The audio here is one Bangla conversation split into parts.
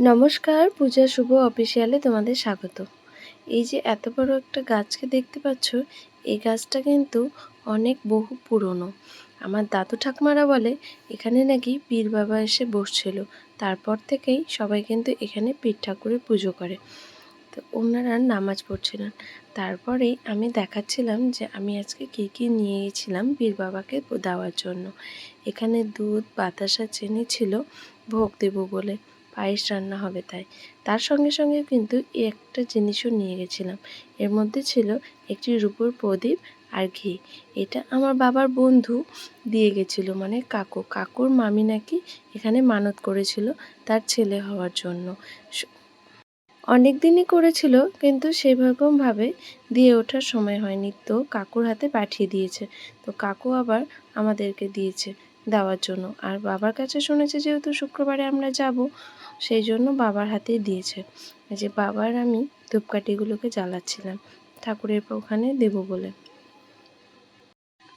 নমস্কার, পূজা শুভ অফিসিয়ালে তোমাদের স্বাগত। এই যে এত বড় একটা গাছকে দেখতে পাচ্ছ, এই গাছটা কিন্তু অনেক বহু পুরনো। আমার দাদু ঠাকুমারা বলে এখানে নাকি পীর বাবা এসে বসছিল, তারপর থেকেই সবাই কিন্তু এখানে পীর ঠাকুরের পুজো করে। তো ওনারা নামাজ পড়ছিলেন। তারপরেই আমি দেখাচ্ছিলাম যে আমি আজকে কী কী নিয়ে গেছিলাম পীর বাবাকে দেওয়ার জন্য। এখানে দুধ, বাতাসা, চিনি ছিল ভোগ দেবো বলে, পায়েস রান্না হবে তাই। তার সঙ্গে সঙ্গে কিন্তু একটা জিনিসও নিয়ে গেছিলাম। এর মধ্যে ছিল একটি রূপোর প্রদীপ আর ঘি। এটা আমার বাবার বন্ধু দিয়ে গেছিলো, মানে কাকুর মামি নাকি এখানে মানত করেছিল তার ছেলে হওয়ার জন্য। অনেক দিনই করেছিল, কিন্তু সেরকমভাবে দিয়ে ওঠার সময় হয়নি, তো কাকুর হাতে পাঠিয়ে দিয়েছে। তো কাকু আবার আমাদেরকে দিয়েছে দেওয়ার জন্য। আর বাবার কাছে শুনেছে যেহেতু শুক্রবারে আমরা যাব, সেই জন্য বাবার হাতেই দিয়েছে। যে বাবার আমি ধূপকাঠিগুলোকে জ্বালাচ্ছিলাম ঠাকুরের ওখানে দেব বলে।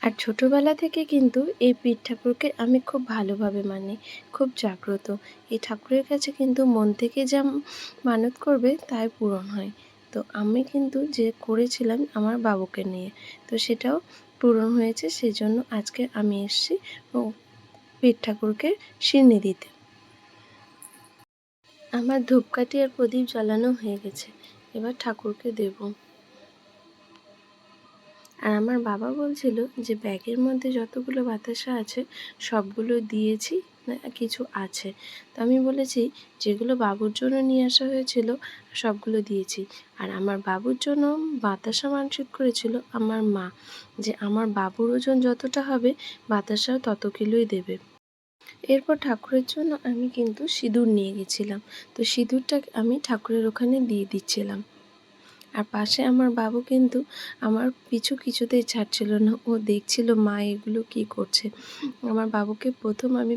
আর ছোটোবেলা থেকে কিন্তু এই পীর ঠাকুরকে আমি খুব ভালোভাবে মানি, খুব জাগ্রত। এই ঠাকুরের কাছে কিন্তু মন থেকে যা মানত করবে তাই পূরণ হয়। তো আমি কিন্তু যে করেছিলাম আমার বাবুকে নিয়ে, তো সেটাও পূরণ হয়েছে। সেই জন্য আজকে আমি এসেছি পীর ঠাকুরকে সিন্নি দিতে। আমার ধূপকাঠি আর প্রদীপ জ্বালানো হয়ে গেছে, এবার ঠাকুরকে দেব। আর আমার বাবা বলছিল যে ব্যাগের মধ্যে যতগুলো বাতাসা আছে সবগুলো দিয়েছি, না কিছু আছে। তো আমি বলেছি যেগুলো বাবুর জন্য নিয়ে আসা হয়েছিল সবগুলো দিয়েছি। আর আমার বাবুর জন্য বাতাসা মানসিক করেছিল আমার মা, যে আমার বাবুর ওজন যতটা হবে বাতাসাও তত কিলোই দেবে। এরপর ঠাকুরের জন্য আমি কিন্তু সিঁদুর নিয়ে গেছিলাম। তো সিঁদুরটা আমি ঠাকুরের ওখানে দিয়ে দিচ্ছিলাম। আর পাশে আমার বাবু কিন্তু আমার পিছু কিছুতেই ছাড়ছিল না, ও দেখছিল মা এগুলো কী করছে। আমার বাবুকে প্রথম আমি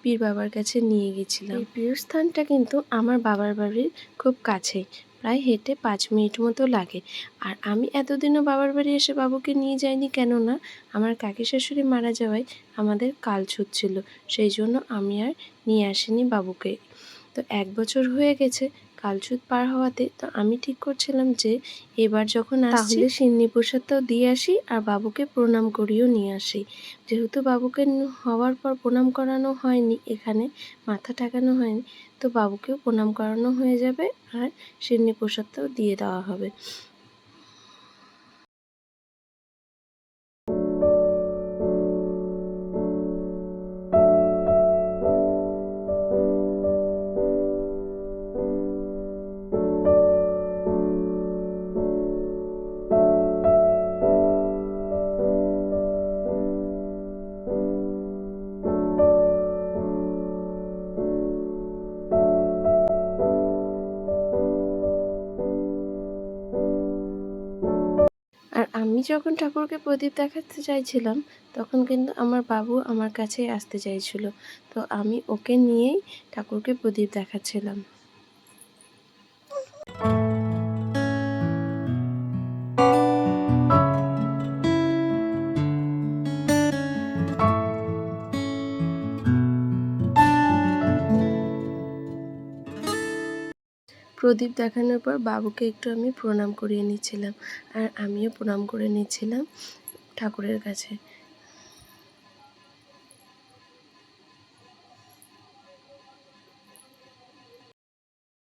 পীর বাবার কাছে নিয়ে গেছিলাম। এই প্রিয় স্থানটা কিন্তু আমার বাবার বাড়ির খুব কাছেই, প্রায় হেঁটে 5 মিনিট মতো লাগে। আর আমি এতদিনও বাবার বাড়ি এসে বাবুকে নিয়ে যাইনি, কেননা আমার কাকি শাশুড়ি মারা যাওয়ায় আমাদের কালছুট ছিল, সেই জন্য আমি আর নিয়ে আসিনি বাবুকে। তো 1 বছর হয়ে গেছে কালছুট পার হওয়াতে। তো আমি ঠিক করছিলাম যে এবার যখন আসছি তাহলে সিন্নি প্রসাদটাও দিয়ে আসি আর বাবুকে প্রণাম করিয়েও নিয়ে আসি। যেহেতু বাবুকে হওয়ার পর প্রণাম করানো হয়নি, এখানে মাথা ঠেকানো হয়নি, তো বাবুকেও প্রণাম করানো হয়ে যাবে আর সিন্নি প্রসাদটাও দিয়ে দেওয়া হবে। আর আমি যখন ঠাকুরকে প্রদীপ দেখাতে চাইছিলাম, তখন কিন্তু আমার বাবু আমার কাছেই আসতে চাইছিল। তো আমি ওকে নিয়েই ঠাকুরকে প্রদীপ দেখাচ্ছিলাম। প্রদীপ দেখানোর পর বাবুকে একটু আমি প্রণাম করিয়ে নিচ্ছিলাম, আর আমিও প্রণাম করে নিচ্ছিলাম ঠাকুরের কাছে।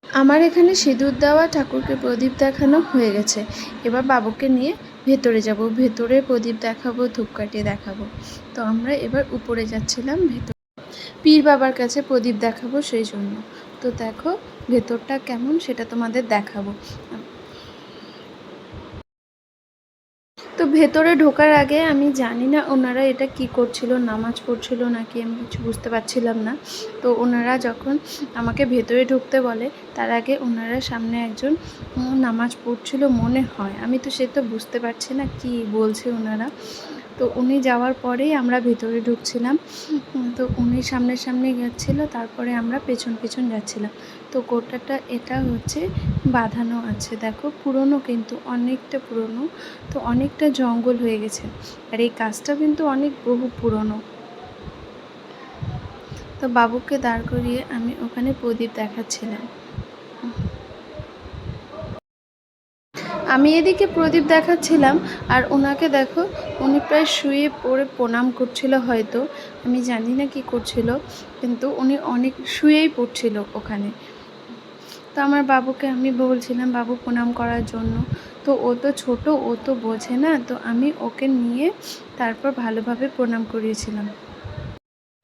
আমার এখানে সিঁদুর দেওয়া, ঠাকুরকে প্রদীপ দেখানো হয়ে গেছে। এবার বাবুকে নিয়ে ভেতরে যাব, ভেতরে প্রদীপ দেখাবো, ধূপকাঠি দেখাবো। তো আমরা এবার উপরে যাচ্ছিলাম পীর বাবার কাছে প্রদীপ দেখাবো সেই জন্য। তো দেখো ভেতরটা কেমন সেটা তোমাদের দেখাবো। তো ভেতরে ঢোকার আগে আমি জানি না ওনারা এটা কি করছিল, নামাজ পড়ছিল নাকি, আমি কিছু বুঝতে পারছিলাম না। তো ওনারা যখন আমাকে ভেতরে ঢুকতে বলে, তার আগে ওনারা সামনে একজন নামাজ পড়ছিল মনে হয়, আমি তো সে তো বুঝতে পারছি না কি বলছে ওনারা। তো উনি যাওয়ার পরেই আমরা ভেতরে ঢুকছিলাম। তো উনি সামনে সামনে যাচ্ছিলো, তারপরে আমরা পেছন পেছন যাচ্ছিলাম। তো গোটাটা এটা হচ্ছে বাঁধানো আছে, দেখো পুরনো, কিন্তু অনেকটা পুরনো। তো অনেকটা জঙ্গল হয়ে গেছে, আর এই গাছটা কিন্তু অনেক বহু পুরনো। তো তো বাবুকে দাঁড় করিয়ে আমি ওখানে প্রদীপ দেখাচ্ছিলাম। আমি এদিকে প্রদীপ দেখাচ্ছিলাম আর ওনাকে দেখো, উনি প্রায় শুয়ে পড়ে প্রণাম করছিল, হয়তো আমি জানি না কি করছিল, কিন্তু উনি অনেক শুয়েই পড়ছিল ওখানে। তো আমার বাবুকে আমি বলছিলাম বাবু প্রণাম করার জন্য, তো ও তো ছোটো, ও তো বোঝে না, তো আমি ওকে নিয়ে তারপর ভালোভাবে প্রণাম করিয়েছিলাম।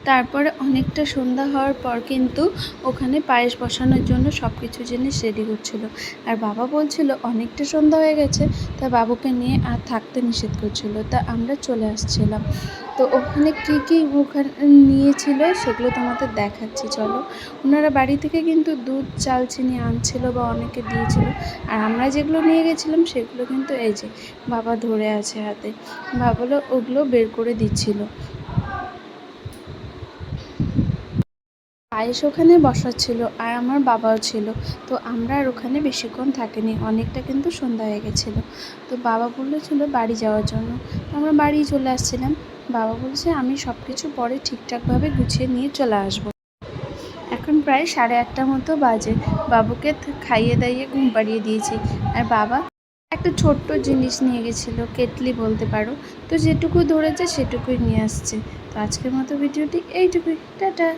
তারপরে অনেকটা সন্ধ্যা হওয়ার পর কিন্তু ওখানে পায়েস বসানোর জন্য সব কিছু জিনিস রেডি হচ্ছিলো। আর বাবা বলছিল অনেকটা সন্ধ্যা হয়ে গেছে, তা বাবুকে নিয়ে আর থাকতে নিষেধ করছিল, তা আমরা চলে আসছিলাম। তো ওখানে কী কী ওখানে নিয়েছিল সেগুলো তোমাদের দেখাচ্ছি, চলো। ওনারা বাড়ি থেকে কিন্তু দুধ, চাল, চিনি আনছিল বা অনেকে দিয়েছিল। আর আমরা যেগুলো নিয়ে গেছিলাম সেগুলো কিন্তু এই যে বাবা ধরে আছে হাতে, বাবা ওগুলো বের করে দিচ্ছিল। পায়েস ওখানে বসাচ্ছিল আর আমার বাবাও ছিল। তো আমরা আর ওখানে বেশিক্ষণ থাকিনি, অনেকটা কিন্তু সন্ধ্যা হয়ে গেছিলো। তো বাবা বলেছিল বাড়ি যাওয়ার জন্য, আমরা বাড়ি চলে আসছিলাম। বাবা বলছে আমি সব কিছু পরে ঠিকঠাকভাবে গুছিয়ে নিয়ে চলে আসবো। এখন প্রায় 8:30 মতো বাজে। বাবুকে খাইয়ে দাইয়ে ঘুম পাড়িয়ে দিয়েছি। আর বাবা একটা ছোট্ট জিনিস নিয়ে গেছিলো, কেটলি বলতে পারো। তো যেটুকু ধরেছে সেটুকুই নিয়ে আসছে। তো আজকের মতো ভিডিওটি এইটুকুই, টাটা।